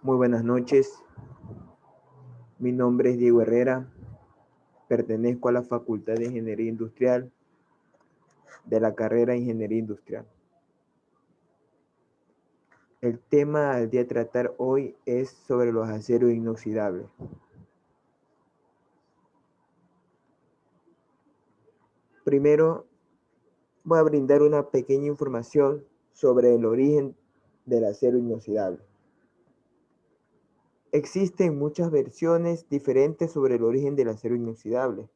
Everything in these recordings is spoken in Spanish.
Muy buenas noches, mi nombre es Diego Herrera, pertenezco a la Facultad de Ingeniería Industrial de la carrera Ingeniería Industrial. El tema al día a tratar hoy es sobre los aceros inoxidables. Primero, voy a brindar una pequeña información sobre el origen del acero inoxidable. Existen muchas versiones diferentes sobre el origen del acero inoxidable.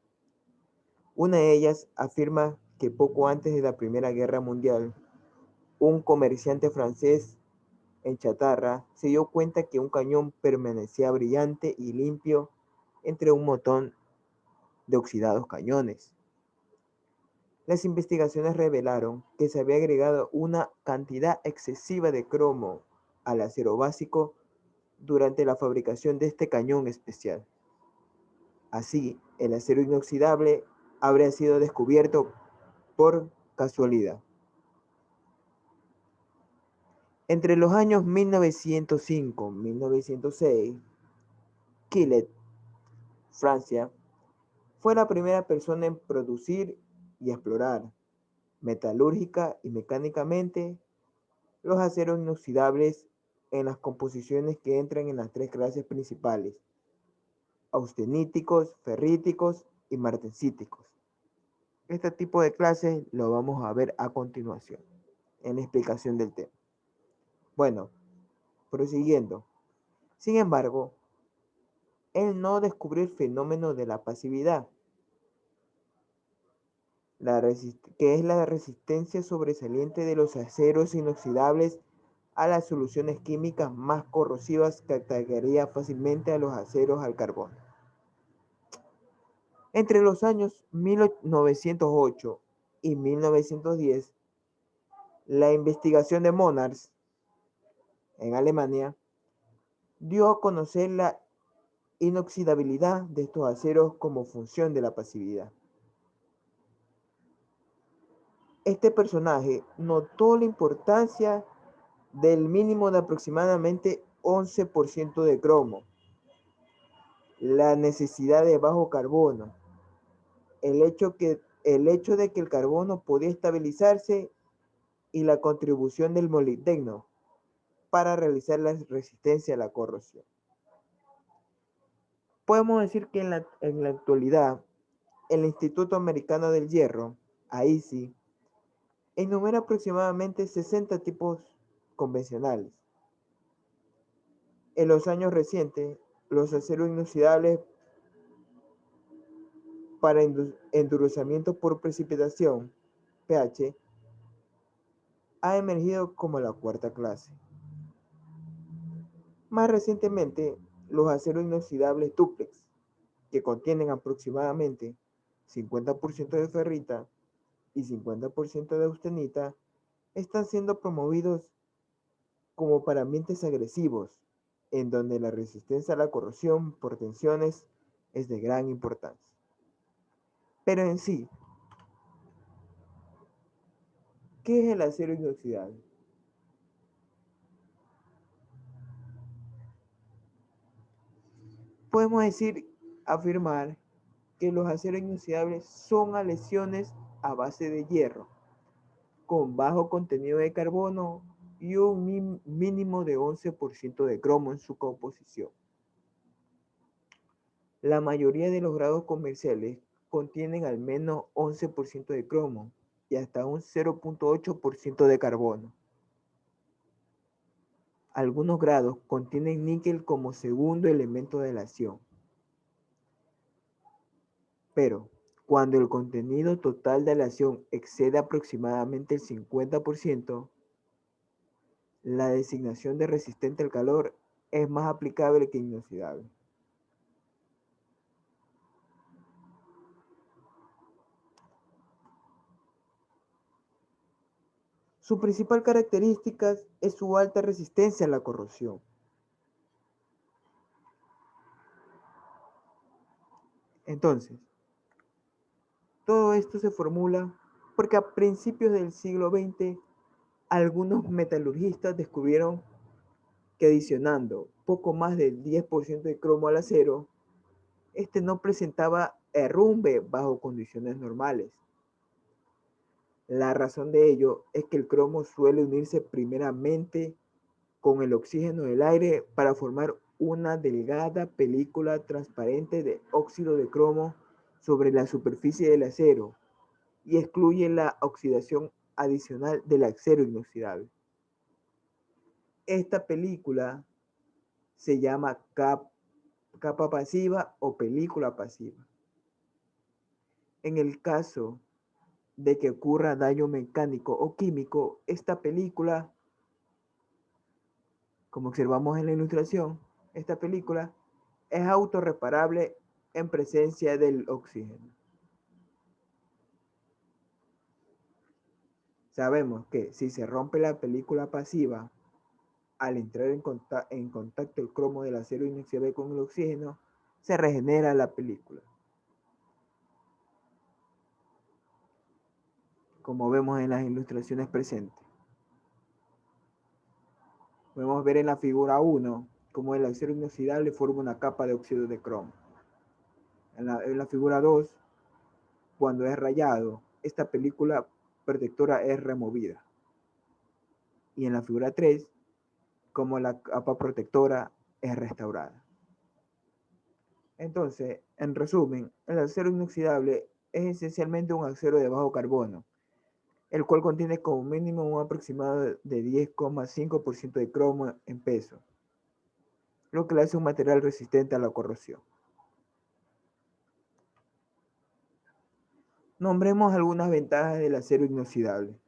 Una de ellas afirma que poco antes de la Primera Guerra Mundial, un comerciante francés en chatarra se dio cuenta que un cañón permanecía brillante y limpio entre un montón de oxidados cañones. Las investigaciones revelaron que se había agregado una cantidad excesiva de cromo al acero básico durante la fabricación de este cañón especial. Así, el acero inoxidable habría sido descubierto por casualidad. Entre los años 1905 y 1906, Quillet, Francia, fue la primera persona en producir y explorar, metalúrgica y mecánicamente, los aceros inoxidables en las composiciones que entran en las tres clases principales: austeníticos, ferríticos y martensíticos. Este tipo de clases lo vamos a ver a continuación, en la explicación del tema. Bueno, prosiguiendo. Sin embargo, él no descubrió el fenómeno de la pasividad, que es la resistencia sobresaliente de los aceros inoxidables a las soluciones químicas más corrosivas que atacaría fácilmente a los aceros al carbón. Entre los años 1908 y 1910, la investigación de Monarch en Alemania dio a conocer la inoxidabilidad de estos aceros como función de la pasividad. Este personaje notó la importancia del mínimo de aproximadamente 11% de cromo, la necesidad de bajo carbono, el hecho de que el carbono podía estabilizarse y la contribución del molibdeno para realizar la resistencia a la corrosión. Podemos decir que en la actualidad, el Instituto Americano del Hierro, AISI, enumera aproximadamente 60 tipos convencionales. En los años recientes, los aceros inoxidables para endurecimiento por precipitación, pH, ha emergido como la cuarta clase. Más recientemente, los aceros inoxidables dúplex, que contienen aproximadamente 50% de ferrita y 50% de austenita, están siendo promovidos como para ambientes agresivos, en donde la resistencia a la corrosión por tensiones es de gran importancia. Pero en sí, ¿qué es el acero inoxidable? Podemos afirmar que los aceros inoxidables son aleaciones a base de hierro, con bajo contenido de carbono y un mínimo de 11% de cromo en su composición. La mayoría de los grados comerciales contienen al menos 11% de cromo y hasta un 0.8% de carbono. Algunos grados contienen níquel como segundo elemento de aleación. Pero cuando el contenido total de aleación excede aproximadamente el 50%, la designación de resistente al calor es más aplicable que inoxidable. Su principal característica es su alta resistencia a la corrosión. Entonces, todo esto se formula porque a principios del siglo XX algunos metalurgistas descubrieron que adicionando poco más del 10% de cromo al acero, este no presentaba herrumbe bajo condiciones normales. La razón de ello es que el cromo suele unirse primeramente con el oxígeno del aire para formar una delgada película transparente de óxido de cromo sobre la superficie del acero y excluye la oxidación adicional del acero inoxidable. Esta película se llama capa pasiva o película pasiva. En el caso de que ocurra daño mecánico o químico, esta película, como observamos en la ilustración, esta película es autorreparable en presencia del oxígeno. Sabemos que si se rompe la película pasiva, al entrar en contacto el cromo del acero inoxidable con el oxígeno, se regenera la película. Como vemos en las ilustraciones presentes. Podemos ver en la figura 1 cómo el acero inoxidable forma una capa de óxido de cromo. En la figura 2, cuando es rayado, esta película protectora es removida. Y en la figura 3, como la capa protectora es restaurada. Entonces, en resumen, el acero inoxidable es esencialmente un acero de bajo carbono, el cual contiene como mínimo un aproximado de 10,5% de cromo en peso, lo que le hace un material resistente a la corrosión. Nombremos algunas ventajas del acero inoxidable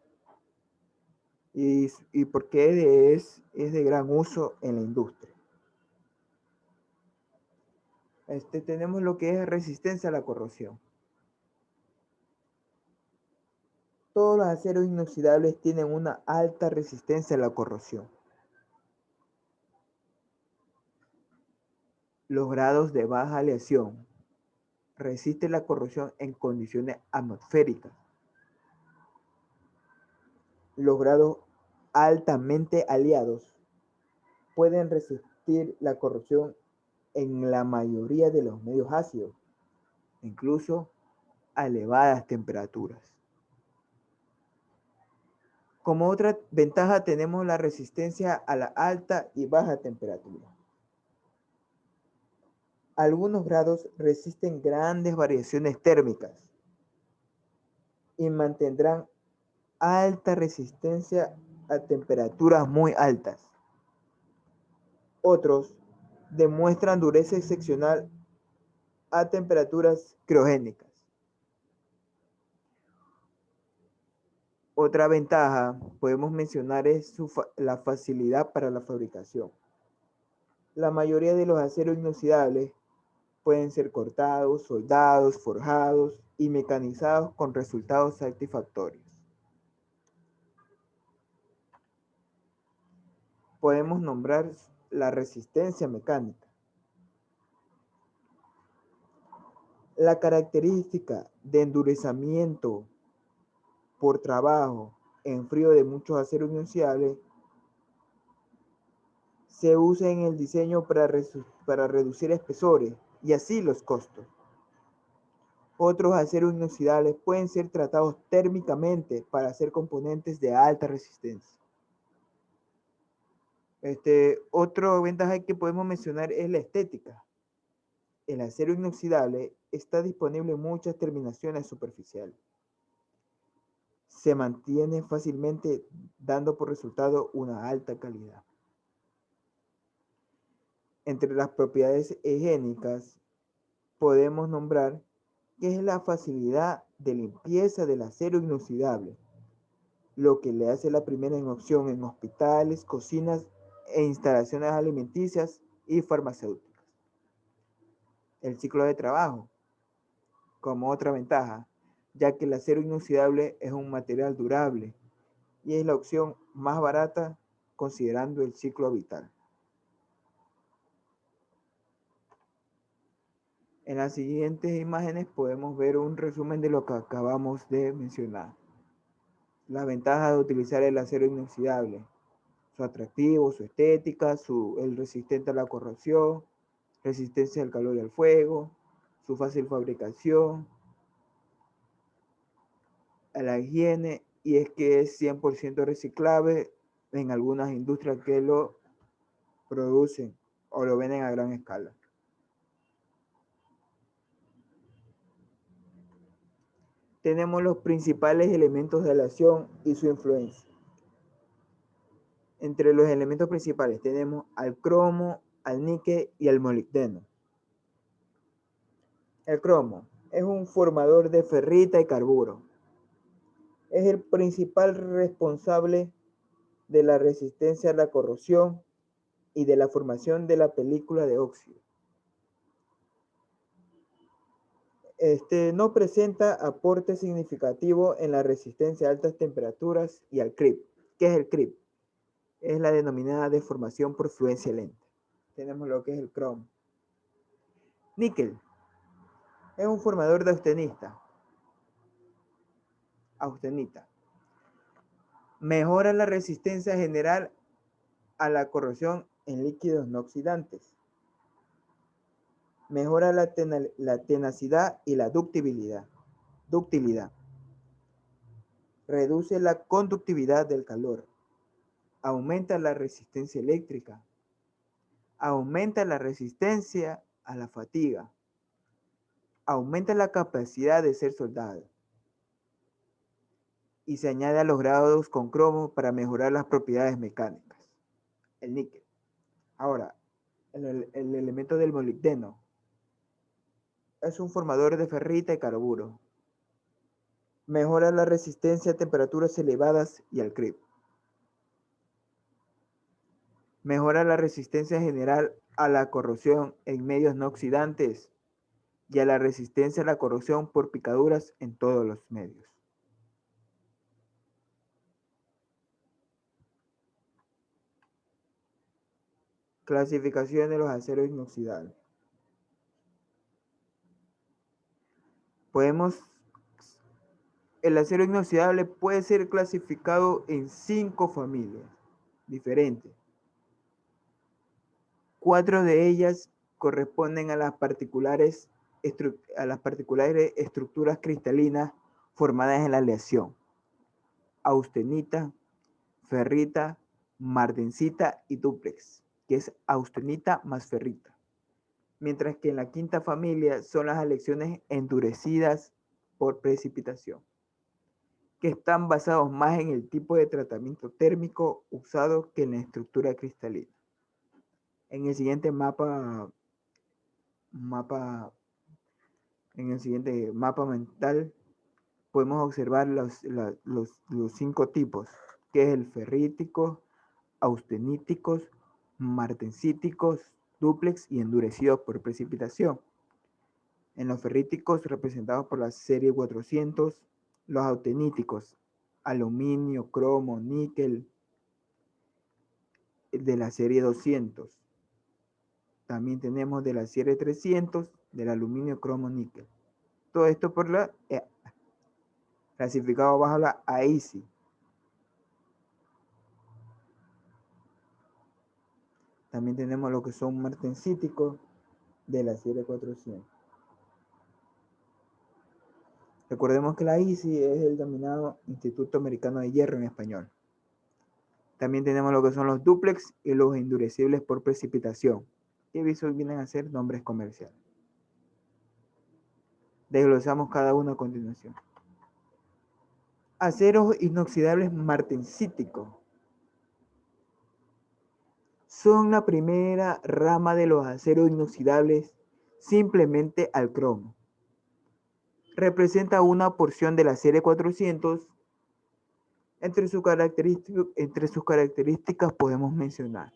y por qué es de gran uso en la industria. Tenemos lo que es resistencia a la corrosión. Todos los aceros inoxidables tienen una alta resistencia a la corrosión. Los grados de baja aleación resisten la corrosión en condiciones atmosféricas. Los grados altamente aleados pueden resistir la corrosión en la mayoría de los medios ácidos, incluso a elevadas temperaturas. Como otra ventaja tenemos la resistencia a la alta y baja temperatura. Algunos grados resisten grandes variaciones térmicas y mantendrán alta resistencia a temperaturas muy altas. Otros demuestran dureza excepcional a temperaturas criogénicas. Otra ventaja podemos mencionar es la facilidad para la fabricación. La mayoría de los aceros inoxidables pueden ser cortados, soldados, forjados y mecanizados con resultados satisfactorios. Podemos nombrar la resistencia mecánica. La característica de endurecimiento por trabajo en frío de muchos aceros inoxidables se usa en el diseño para reducir espesores y así los costos. Otros aceros inoxidables pueden ser tratados térmicamente para hacer componentes de alta resistencia. Otra ventaja que podemos mencionar es la estética. El acero inoxidable está disponible en muchas terminaciones superficiales. Se mantiene fácilmente dando por resultado una alta calidad. Entre las propiedades higiénicas podemos nombrar que es la facilidad de limpieza del acero inoxidable, lo que le hace la primera opción en hospitales, cocinas e instalaciones alimenticias y farmacéuticas. El ciclo de trabajo, como otra ventaja, ya que el acero inoxidable es un material durable y es la opción más barata considerando el ciclo vital. En las siguientes imágenes podemos ver un resumen de lo que acabamos de mencionar. La ventaja de utilizar el acero inoxidable. su atractivo, su estética, el resistente a la corrosión, resistencia al calor y al fuego, su fácil fabricación, a la higiene, y es que es 100% reciclable en algunas industrias que lo producen o lo venden a gran escala. Tenemos los principales elementos de aleación y su influencia. Entre los elementos principales tenemos al cromo, al níquel y al molibdeno. El cromo es un formador de ferrita y carburo. Es el principal responsable de la resistencia a la corrosión y de la formación de la película de óxido. No presenta aporte significativo en la resistencia a altas temperaturas y al CRIP. ¿Qué es el CRIP? Es la denominada deformación por fluencia lenta. Tenemos lo que es el cromo. Níquel es un formador de austenita. Mejora la resistencia general a la corrosión en líquidos no oxidantes. Mejora la tenacidad y la ductilidad. Reduce la conductividad del calor. Aumenta la resistencia eléctrica. Aumenta la resistencia a la fatiga. Aumenta la capacidad de ser soldado. Y se añade a los grados con cromo para mejorar las propiedades mecánicas. El níquel. Ahora, el elemento del molibdeno es un formador de ferrita y carburo. Mejora la resistencia a temperaturas elevadas y al CRIP. Mejora la resistencia general a la corrosión en medios no oxidantes y a la resistencia a la corrosión por picaduras en todos los medios. Clasificación de los aceros inoxidables. El acero inoxidable puede ser clasificado en 5 familias diferentes. 4 de ellas corresponden a las particulares estructuras cristalinas formadas en la aleación: austenita, ferrita, martensita y dúplex, que es austenita más ferrita. Mientras que en la quinta familia son las aleaciones endurecidas por precipitación, que están basados más en el tipo de tratamiento térmico usado que en la estructura cristalina. En el siguiente mapa mental podemos observar los 5 tipos, que es el ferrítico, austeníticos, martensíticos, dúplex y endurecidos por precipitación. En los ferríticos, representados por la serie 400, los austeníticos, aluminio, cromo, níquel, de la serie 200. También tenemos de la serie 300, del aluminio, cromo, níquel. Todo esto por clasificado bajo la AISI. También tenemos lo que son martensíticos de la serie 400. Recordemos que la ISI es el denominado Instituto Americano de Hierro en español. También tenemos lo que son los dúplex y los endurecibles por precipitación, que vienen a ser nombres comerciales. Desglosamos cada uno a continuación. Aceros inoxidables martensíticos son la primera rama de los aceros inoxidables simplemente al cromo. Representa una porción de la serie 400. Entre sus características podemos mencionar: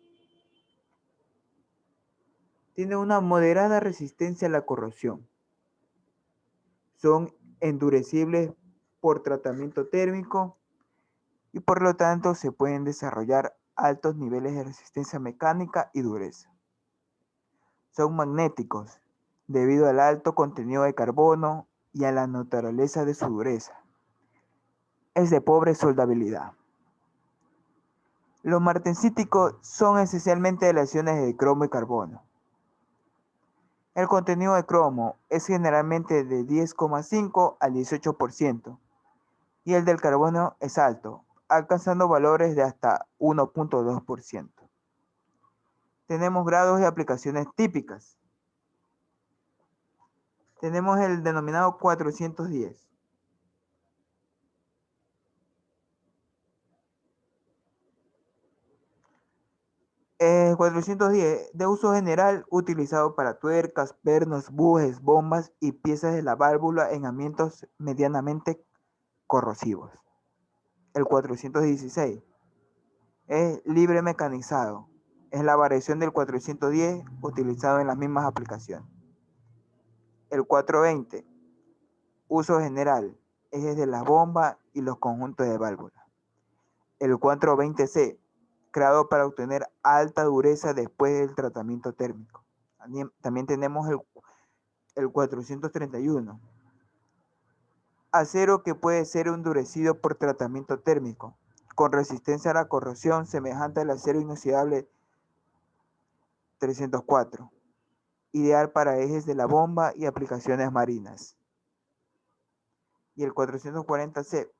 tiene una moderada resistencia a la corrosión. Son endurecibles por tratamiento térmico y por lo tanto se pueden desarrollar altos niveles de resistencia mecánica y dureza. Son magnéticos debido al alto contenido de carbono y a la naturaleza de su dureza. Es de pobre soldabilidad. Los martensíticos son esencialmente aleaciones de cromo y carbono. El contenido de cromo es generalmente de 10,5 al 18% y el del carbono es alto, alcanzando valores de hasta 1,2%. Tenemos grados de aplicaciones típicas. Tenemos el denominado 410. 410 de uso general utilizado para tuercas, pernos, bujes, bombas y piezas de la válvula en ambientes medianamente corrosivos. El 416 es libre mecanizado. Es la variación del 410 utilizado en las mismas aplicaciones. El 420, uso general, ejes de la bomba y los conjuntos de válvulas. El 420C, creado para obtener alta dureza después del tratamiento térmico. También tenemos el 431, acero que puede ser endurecido por tratamiento térmico, con resistencia a la corrosión semejante al acero inoxidable 304, ideal para ejes de la bomba y aplicaciones marinas. Y el 440C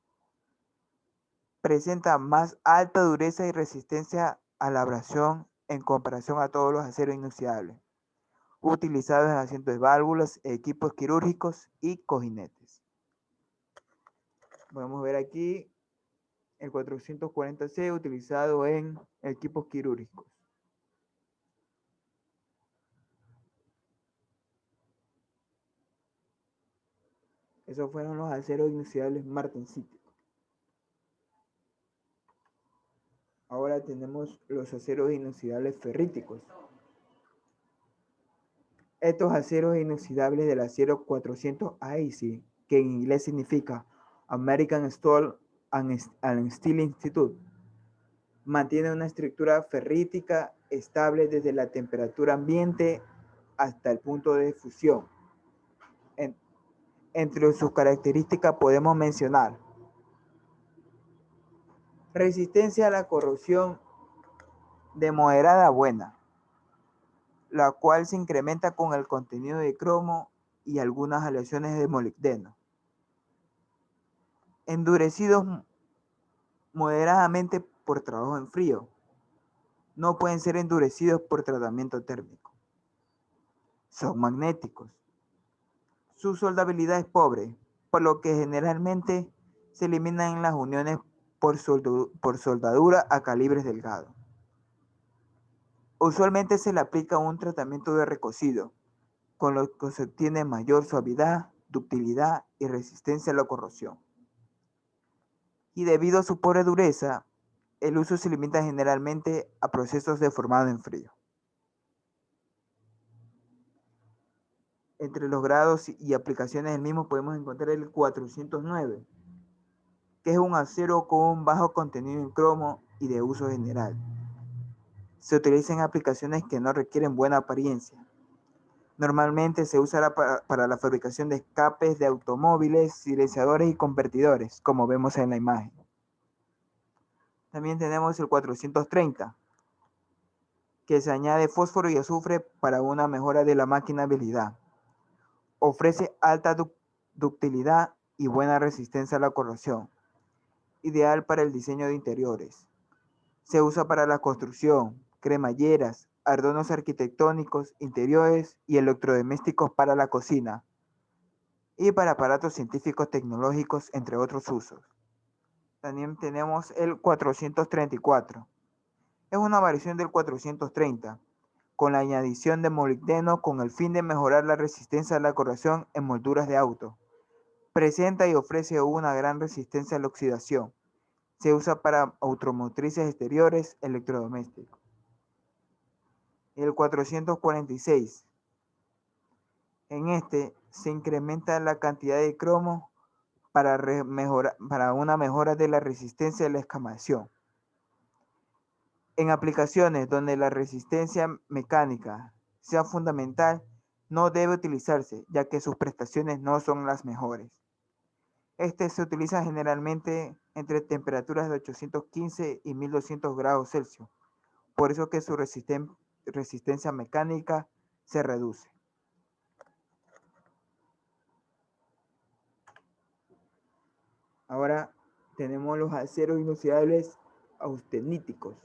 presenta más alta dureza y resistencia a la abrasión en comparación a todos los aceros inoxidables, utilizados en asientos de válvulas, equipos quirúrgicos y cojinetes. Podemos ver aquí el 440C utilizado en equipos quirúrgicos. Esos fueron los aceros inoxidables martensíticos. Ahora tenemos los aceros inoxidables ferríticos. Estos aceros inoxidables del acero 400 AIC, que en inglés significa American Steel and Steel Institute, mantiene una estructura ferrítica estable desde la temperatura ambiente hasta el punto de fusión. Entre sus características podemos mencionar resistencia a la corrosión de moderada a buena, la cual se incrementa con el contenido de cromo y algunas aleaciones de molibdeno. Endurecidos moderadamente por trabajo en frío. No pueden ser endurecidos por tratamiento térmico. Son magnéticos. Su soldabilidad es pobre, por lo que generalmente se eliminan en las uniones por soldadura a calibres delgados. Usualmente se le aplica un tratamiento de recocido, con lo que se obtiene mayor suavidad, ductilidad y resistencia a la corrosión. Y debido a su pobre dureza, el uso se limita generalmente a procesos de formado en frío. Entre los grados y aplicaciones del mismo podemos encontrar el 409, que es un acero con un bajo contenido en cromo y de uso general. Se utiliza en aplicaciones que no requieren buena apariencia. Normalmente se usa para la fabricación de escapes de automóviles, silenciadores y convertidores, como vemos en la imagen. También tenemos el 430, que se añade fósforo y azufre para una mejora de la maquinabilidad. Ofrece alta ductilidad y buena resistencia a la corrosión, ideal para el diseño de interiores. Se usa para la construcción, cremalleras, adornos arquitectónicos, interiores y electrodomésticos para la cocina y para aparatos científicos tecnológicos, entre otros usos. También tenemos el 434. Es una variación del 430, con la añadición de molibdeno con el fin de mejorar la resistencia a la corrosión en molduras de auto. Presenta y ofrece una gran resistencia a la oxidación. Se usa para automotrices exteriores, electrodomésticos. El 446. En este se incrementa la cantidad de cromo para una mejora de la resistencia a la escamación. En aplicaciones donde la resistencia mecánica sea fundamental, no debe utilizarse, ya que sus prestaciones no son las mejores. Este se utiliza generalmente entre temperaturas de 815 y 1200 grados Celsius. Por eso que su resistencia mecánica se reduce. Ahora tenemos los aceros inoxidables austeníticos.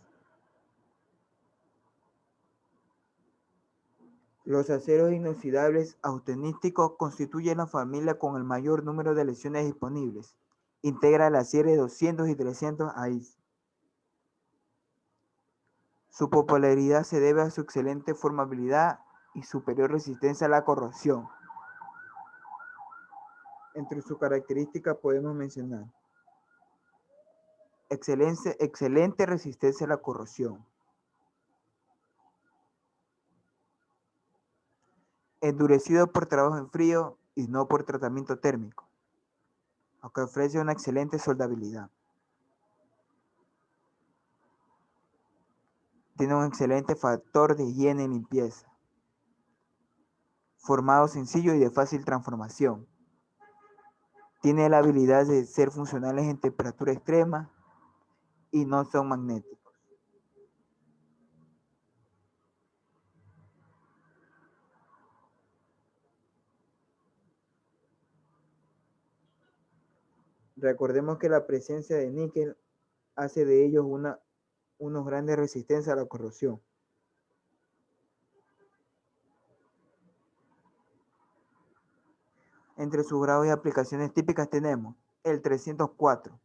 Los aceros inoxidables austeníticos constituyen la familia con el mayor número de lesiones disponibles. Integra la serie 200 y 300 AIS. Su popularidad se debe a su excelente formabilidad y superior resistencia a la corrosión. Entre sus características podemos mencionar excelente resistencia a la corrosión, endurecido por trabajo en frío y no por tratamiento térmico, aunque ofrece una excelente soldabilidad. Tiene un excelente factor de higiene y limpieza. Formado sencillo y de fácil transformación. Tiene la habilidad de ser funcionales en temperatura extrema y no son magnéticos. Recordemos que la presencia de níquel hace de ellos unos grandes resistencia a la corrosión. Entre sus grados y aplicaciones típicas tenemos el 304.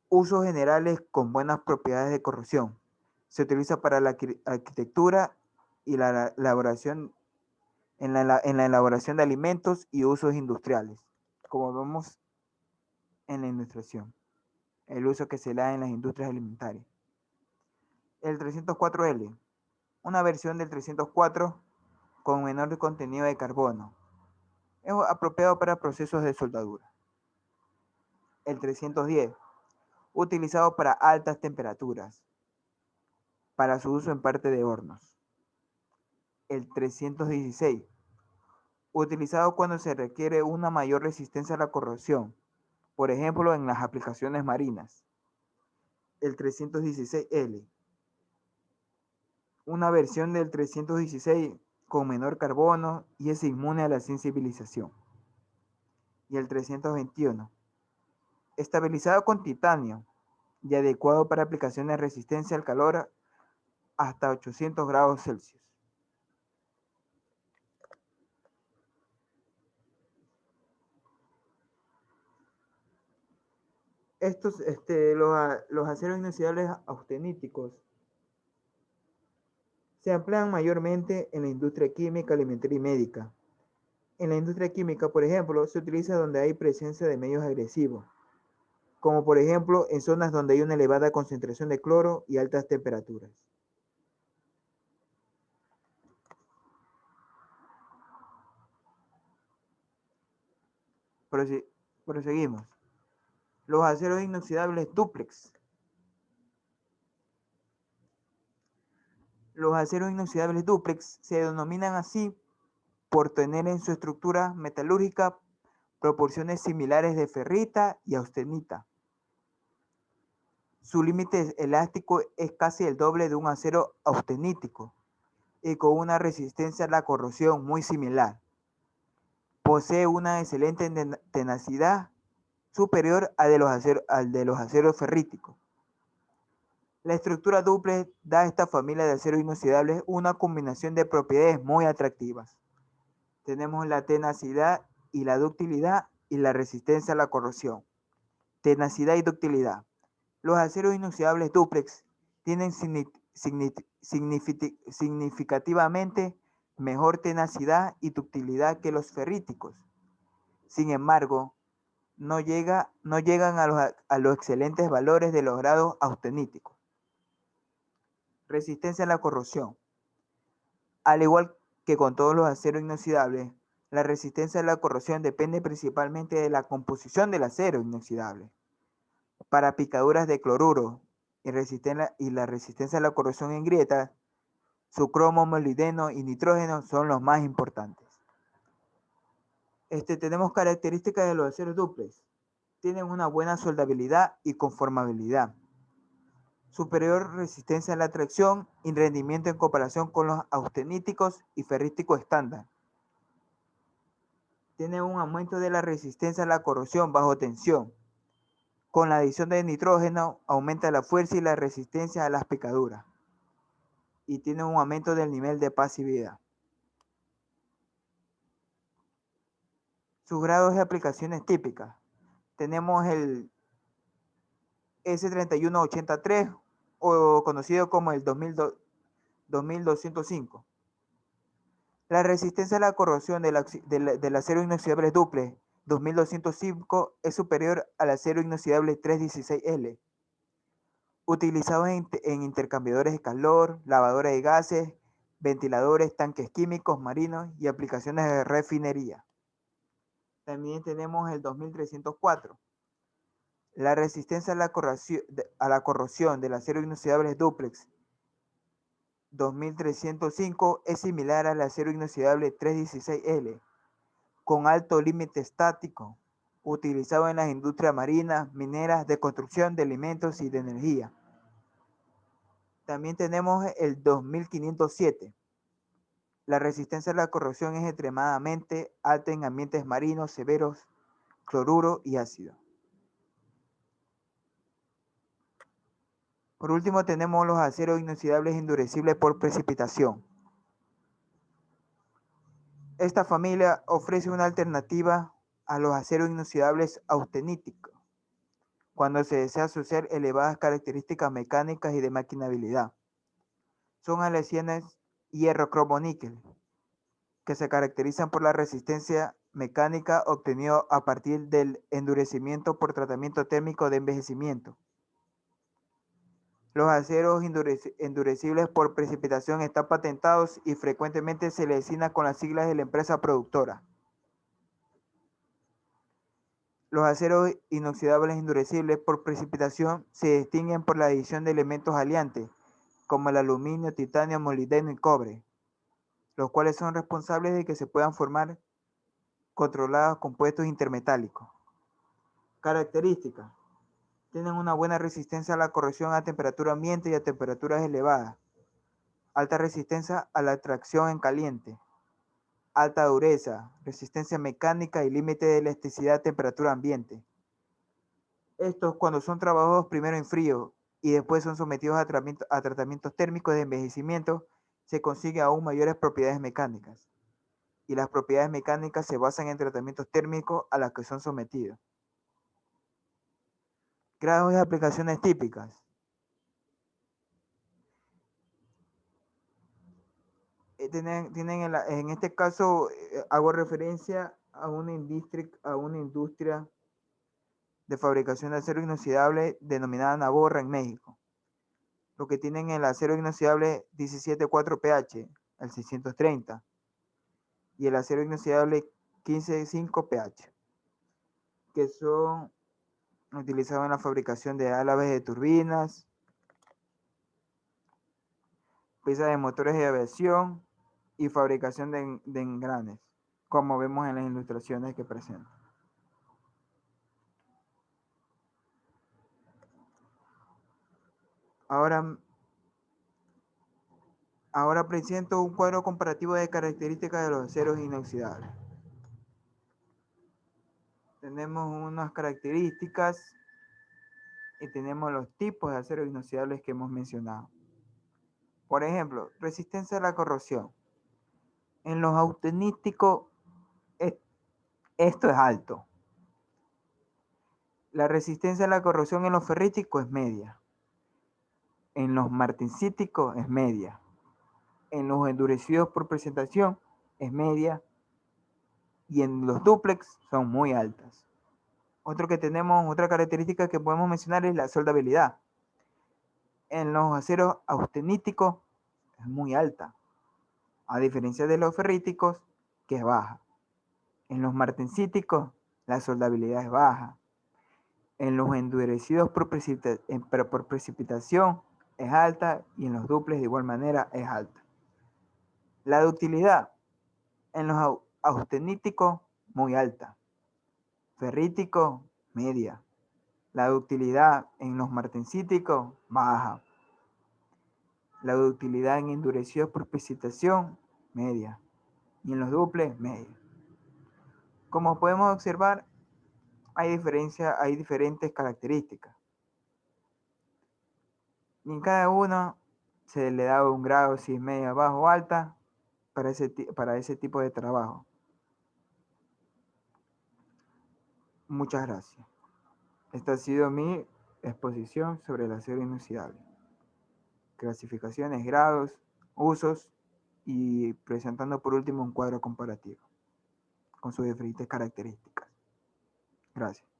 Usos generales con buenas propiedades de corrosión. Se utiliza para la arquitectura y la elaboración, en la elaboración de alimentos y usos industriales, como vemos en la ilustración, el uso que se le da en las industrias alimentarias. El 304L, una versión del 304 con menor contenido de carbono. Es apropiado para procesos de soldadura. El 310, utilizado para altas temperaturas, para su uso en parte de hornos. El 316, utilizado cuando se requiere una mayor resistencia a la corrosión, por ejemplo en las aplicaciones marinas. El 316L, una versión del 316 con menor carbono y es inmune a la sensibilización. Y el 321, estabilizado con titanio y adecuado para aplicaciones de resistencia al calor hasta 800 grados Celsius. Los aceros inoxidables austeníticos se emplean mayormente en la industria química, alimentaria y médica. En la industria química, por ejemplo, se utiliza donde hay presencia de medios agresivos, como por ejemplo en zonas donde hay una elevada concentración de cloro y altas temperaturas. Proseguimos. Los aceros inoxidables dúplex. Los aceros inoxidables dúplex se denominan así por tener en su estructura metalúrgica proporciones similares de ferrita y austenita. Su límite elástico es casi el doble de un acero austenítico y con una resistencia a la corrosión muy similar. Posee una excelente tenacidad superior al de los aceros ferríticos. La estructura dúplex da a esta familia de aceros inoxidables una combinación de propiedades muy atractivas. Tenemos la tenacidad y la ductilidad y la resistencia a la corrosión. Tenacidad y ductilidad. Los aceros inoxidables dúplex tienen significativamente mejor tenacidad y ductilidad que los ferríticos. Sin embargo, no llegan a los excelentes valores de los grados austeníticos. Resistencia a la corrosión. Al igual que con todos los aceros inoxidables, la resistencia a la corrosión depende principalmente de la composición del acero inoxidable. Para picaduras de cloruro y la resistencia a la corrosión en grietas, su cromo, molibdeno y nitrógeno son los más importantes. Tenemos características de los aceros dúplex. Tienen una buena soldabilidad y conformabilidad. Superior resistencia a la tracción y rendimiento en comparación con los austeníticos y ferríticos estándar. Tiene un aumento de la resistencia a la corrosión bajo tensión. Con la adición de nitrógeno aumenta la fuerza y la resistencia a las picaduras. Y tiene un aumento del nivel de pasividad. Sus grados de aplicaciones típicas. Tenemos el S3183 o conocido como el 2205. La resistencia a la corrosión del acero inoxidable duple 2205 es superior al acero inoxidable 316L, utilizado en intercambiadores de calor, lavadoras de gases, ventiladores, tanques químicos, marinos y aplicaciones de refinería. También tenemos el 2304. La resistencia a la corrosión del acero inoxidable duplex 2305 es similar al acero inoxidable 316L, con alto límite estático, utilizado en las industrias marinas, mineras, de construcción de alimentos y de energía. También tenemos el 2507. La resistencia a la corrosión es extremadamente alta en ambientes marinos severos, cloruro y ácido. Por último tenemos los aceros inoxidables endurecibles por precipitación. Esta familia ofrece una alternativa a los aceros inoxidables austeníticos cuando se desea asociar elevadas características mecánicas y de maquinabilidad. Son aleaciones hierro-cromo-níquel que se caracterizan por la resistencia mecánica obtenida a partir del endurecimiento por tratamiento térmico de envejecimiento. Los aceros endurecibles por precipitación están patentados y frecuentemente se les designa con las siglas de la empresa productora. Los aceros inoxidables endurecibles por precipitación se distinguen por la adición de elementos aliantes, como el aluminio, titanio, molibdeno y cobre, los cuales son responsables de que se puedan formar controlados compuestos intermetálicos. Características. Tienen una buena resistencia a la corrosión a temperatura ambiente y a temperaturas elevadas. Alta resistencia a la tracción en caliente. Alta dureza, resistencia mecánica y límite de elasticidad a temperatura ambiente. Estos, cuando son trabajados primero en frío y después son sometidos a tratamientos térmicos de envejecimiento, se consiguen aún mayores propiedades mecánicas. Y las propiedades mecánicas se basan en tratamientos térmicos a los que son sometidos. Grados de aplicaciones típicas. En este caso, hago referencia a una industria de fabricación de acero inoxidable denominada Naborra en México. Lo que tienen el acero inoxidable 17,4 pH, el 630, y el acero inoxidable 15,5 pH, que son utilizados en la fabricación de álabes de turbinas, piezas de motores de aviación y fabricación de engranes, como vemos en las ilustraciones que presento. Ahora presento un cuadro comparativo de características de los aceros inoxidables. Tenemos unas características y tenemos los tipos de aceros inoxidables que hemos mencionado. Por ejemplo, resistencia a la corrosión. En los austeníticos esto es alto. La resistencia a la corrosión en los ferríticos es media. En los martensíticos es media. En los endurecidos por presentación es media. Y en los dúplex son muy altas. Otra característica que podemos mencionar es la soldabilidad. En los aceros austeníticos es muy alta, a diferencia de los ferríticos, que es baja. En los martensíticos, la soldabilidad es baja. En los endurecidos por precipitación es alta y en los duples de igual manera es alta. La ductilidad en los austeníticos muy alta. Ferríticos media. La ductilidad en los martensíticos, baja. La ductilidad en endurecidos por precipitación, media. Y en los duples, media. Como podemos observar, hay diferentes características. Y en cada uno se le da un grado, si es media, baja o alta, para ese tipo de trabajo. Muchas gracias. Esta ha sido mi exposición sobre el acero inoxidable. Clasificaciones, grados, usos y presentando por último un cuadro comparativo con sus diferentes características. Gracias.